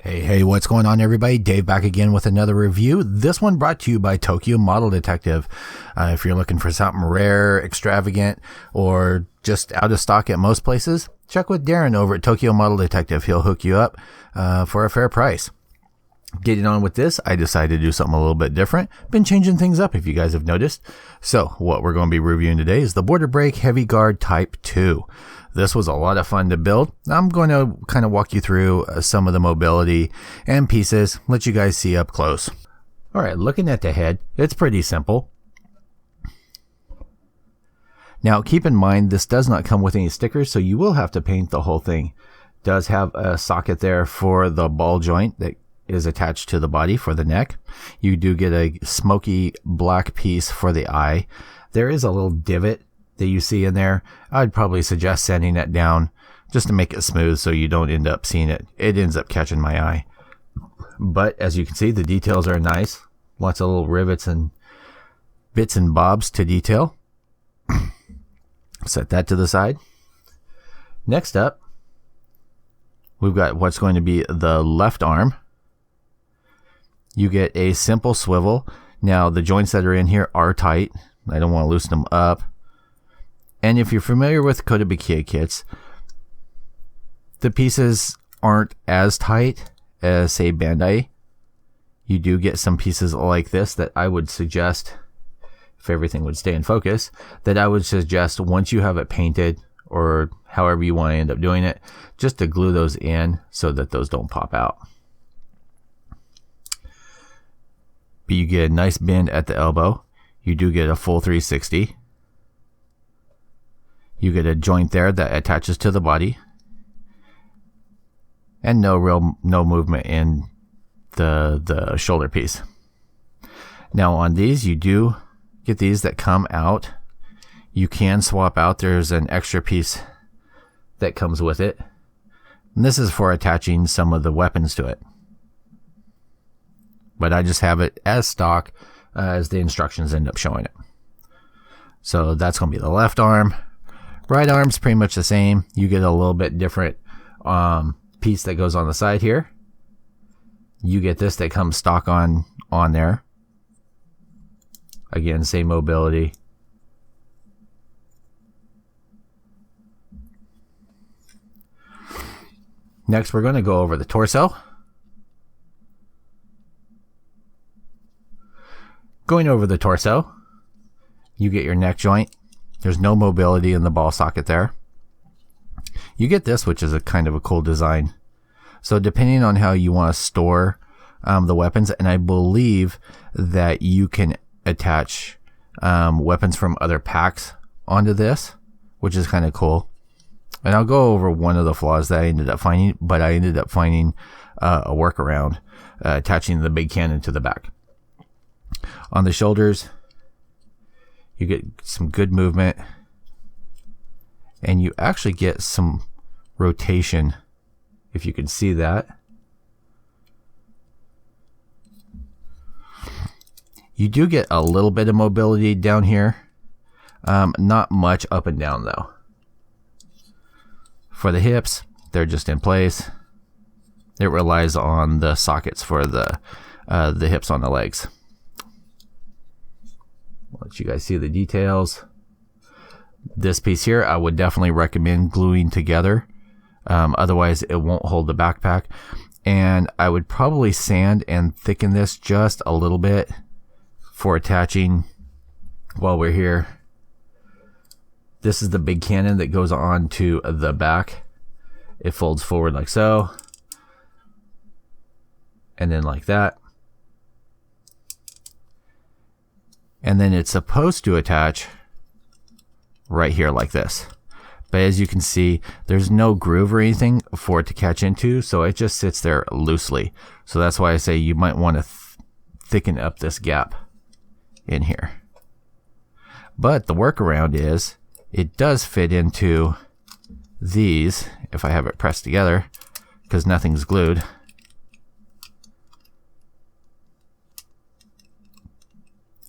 Hey, what's going on, everybody? Dave back again with another review. This one brought to you by Tokyo Model Detective. If you're looking for something rare, extravagant, or just out of stock at most places, check with Darren over at Tokyo Model Detective. He'll hook you up for a fair price. Getting on with this, I decided to do something a little bit different. Been changing things up if you guys have noticed. So what we're going to be reviewing today is the Border Break Heavy Guard Type 2. This was a lot of fun to build. I'm going to kind of walk you through some of the mobility and pieces, let you guys see up close. Alright, looking at the head, it's pretty simple. Now keep in mind this does not come with any stickers, so you will have to paint the whole thing. It does have a socket there for the ball joint that is attached to the body for the neck. You do get a smoky black piece for the eye. There is a little divot that you see in there. I'd probably suggest sanding it down just to make it smooth so you don't end up seeing it. It ends up catching my eye. But as you can see, the details are nice. Lots of little rivets and bits and bobs to detail. Set that to the side. Next up, we've got what's going to be the left arm. You get a simple swivel. Now the joints that are in here are tight. I don't want to loosen them up. And if you're familiar with Kotobukiya kits, the pieces aren't as tight as, say, Bandai. You do get some pieces like this that I would suggest, if everything would stay in focus, that I would suggest once you have it painted, or however you want to end up doing it, just to glue those in so that those don't pop out. But you get a nice bend at the elbow. You do get a full 360. You get a joint there that attaches to the body. And no movement in the shoulder piece. Now on these, you do get these that come out. You can swap out. There's an extra piece that comes with it. And this is for attaching some of the weapons to it. But I just have it as stock as the instructions end up showing it. So that's going to be the left arm. Right arm's pretty much the same. You get a little bit different piece that goes on the side here. You get this that comes stock on there. Again, same mobility. Next, we're going to go over the torso. Going over the torso, you get your neck joint. There's no mobility in the ball socket there. You get this, which is a kind of a cool design. So depending on how you want to store the weapons, and I believe that you can attach weapons from other packs onto this, which is kind of cool. And I'll go over one of the flaws that I ended up finding, but I ended up finding a workaround attaching the big cannon to the back. On the shoulders, you get some good movement, and you actually get some rotation, if you can see that. You do get a little bit of mobility down here, not much up and down though. For the hips, they're just in place. It relies on the sockets for the hips on the legs. I'll let you guys see the details. This piece here, I would definitely recommend gluing together. Otherwise, it won't hold the backpack. And I would probably sand and thicken this just a little bit for attaching while we're here. This is the big cannon that goes on to the back. It folds forward like so. And then like that. And then it's supposed to attach right here like this. But as you can see, there's no groove or anything for it to catch into, so it just sits there loosely. So that's why I say you might want to thicken up this gap in here. But the workaround is it does fit into these, if I have it pressed together, because nothing's glued.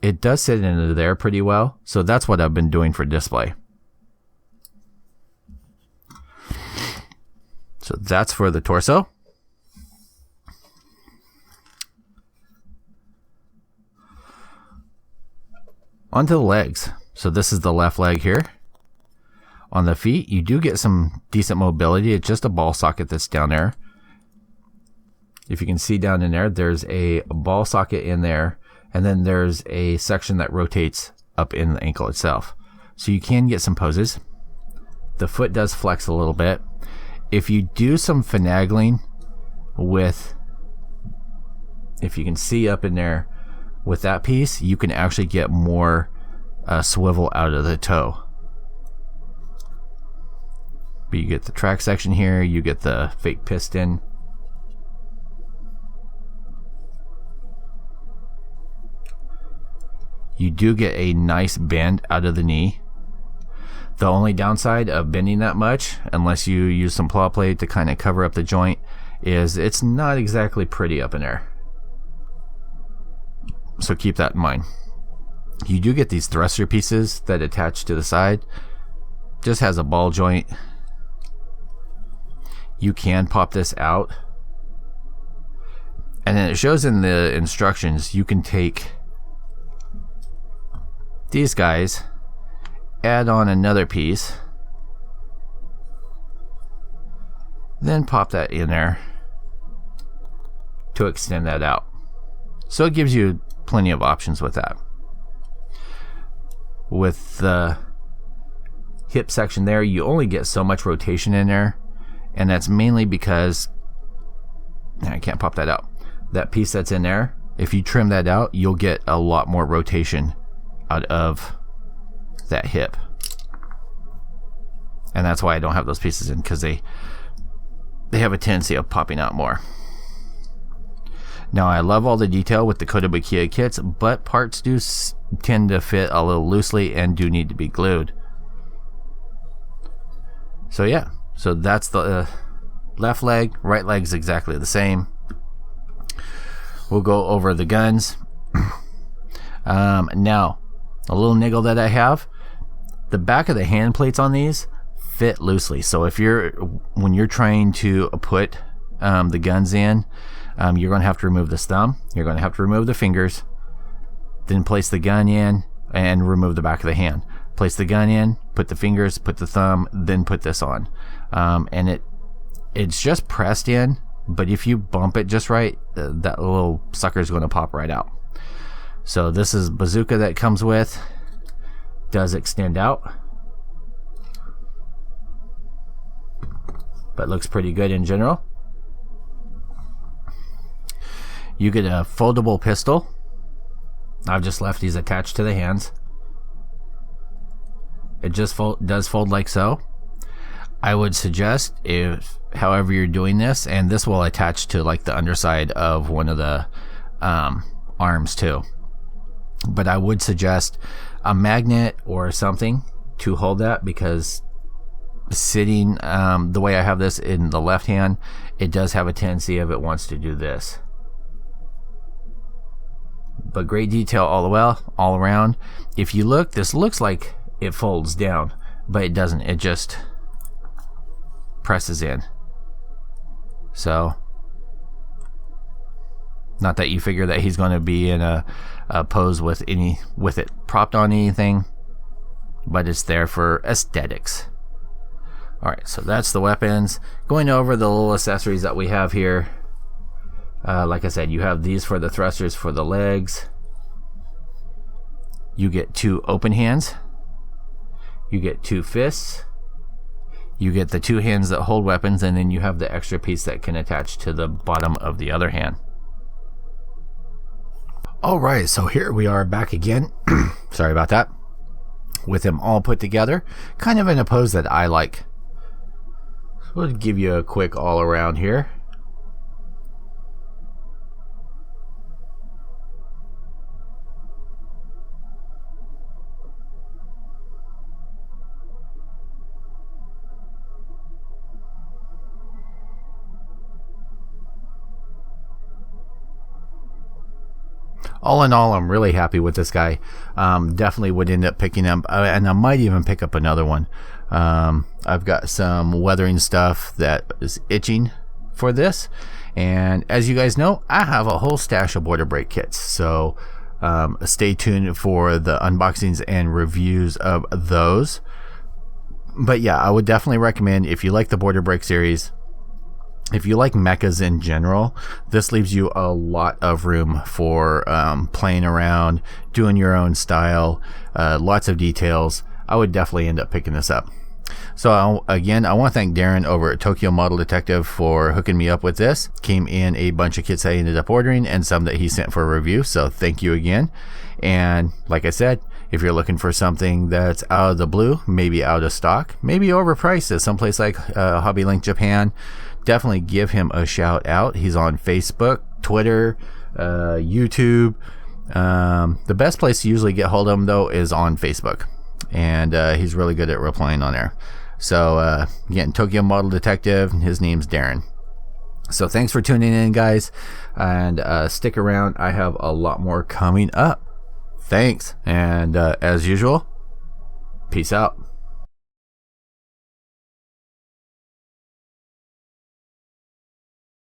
It does sit into there pretty well, so that's what I've been doing for display. So that's for the torso. onto the legs. So this is the left leg here. On the feet, you do get some decent mobility. It's just a ball socket that's down there. If you can see down in there, there's a ball socket in there, and then there's a section that rotates up in the ankle itself. So you can get some poses. The foot does flex a little bit. If you do some finagling with, if you can see up in there with that piece, you can actually get more swivel out of the toe. But you get the track section here, you get the fake piston. You do get a nice bend out of the knee. The only downside of bending that much, unless you use some claw plate to kind of cover up the joint, is it's not exactly pretty up in there. So keep that in mind. You do get these thruster pieces that attach to the side. Just has a ball joint. You can pop this out. And then it shows in the instructions, you can take these guys, add on another piece, then pop that in there to extend that out. So it gives you plenty of options with that. With the hip section there, you only get so much rotation in there, and that's mainly because I can't pop that out. That piece that's in there, if you trim that out, you'll get a lot more rotation out of that hip. And that's why I don't have those pieces in, because they have a tendency of popping out more. Now, I love all the detail with the Kotobukiya kits, but parts do tend to fit a little loosely and do need to be glued. So yeah, so that's the left leg. Right leg's exactly the same. We'll go over the guns. Now, a little niggle that I have, the back of the hand plates on these fit loosely. So if when you're trying to put the guns in, you're going to have to remove this thumb, you're going to have to remove the fingers, then place the gun in and remove the back of the hand. Place the gun in, put the fingers, put the thumb, then put this on. And it's just pressed in, but if you bump it just right, that little sucker is going to pop right out. So this is bazooka that comes with, does extend out, but looks pretty good in general. You get a foldable pistol. I've just left these attached to the hands. It just does fold like so. I would suggest, if however you're doing this, and this will attach to like the underside of one of the arms too, but I would suggest a magnet or something to hold that, because sitting the way I have this in the left hand, it does have a tendency of it wants to do this. But great detail all around. If you look, this looks like it folds down, but it doesn't. It just presses in. So, not that you figure that he's going to be in a pose with it propped on anything, but it's there for aesthetics. Alright, so that's the weapons. Going over the little accessories that we have here. Like I said, you have these for the thrusters for the legs. You get 2 open hands. You get 2 fists. You get the 2 hands that hold weapons, and then you have the extra piece that can attach to the bottom of the other hand. Alright, so here we are back again. Sorry about that. With them all put together, kind of in a pose that I like. So we'll give you a quick all around here. All in all, I'm really happy with this guy. Definitely would end up picking him, and I might even pick up another one. I've got some weathering stuff that is itching for this, and as you guys know, I have a whole stash of border break kits. So Stay tuned for the unboxings and reviews of those. But yeah, I would definitely recommend, if you like the Border Break series, if you like mechas in general, this leaves you a lot of room for playing around, doing your own style, lots of details. I would definitely end up picking this up. So again, I want to thank Darren over at Tokyo Model Detective for hooking me up with this. Came in a bunch of kits I ended up ordering and some that he sent for a review, so thank you again. And like I said, if you're looking for something that's out of the blue, maybe out of stock, maybe overpriced at someplace like Hobby Link Japan, definitely give him a shout out. He's on Facebook, Twitter, YouTube. The best place to usually get hold of him though is on Facebook, and he's really good at replying on there. So again, Tokyo Model Detective, his name's Darren. So thanks for tuning in, guys, and stick around. I have a lot more coming up. Thanks, and as usual, peace out.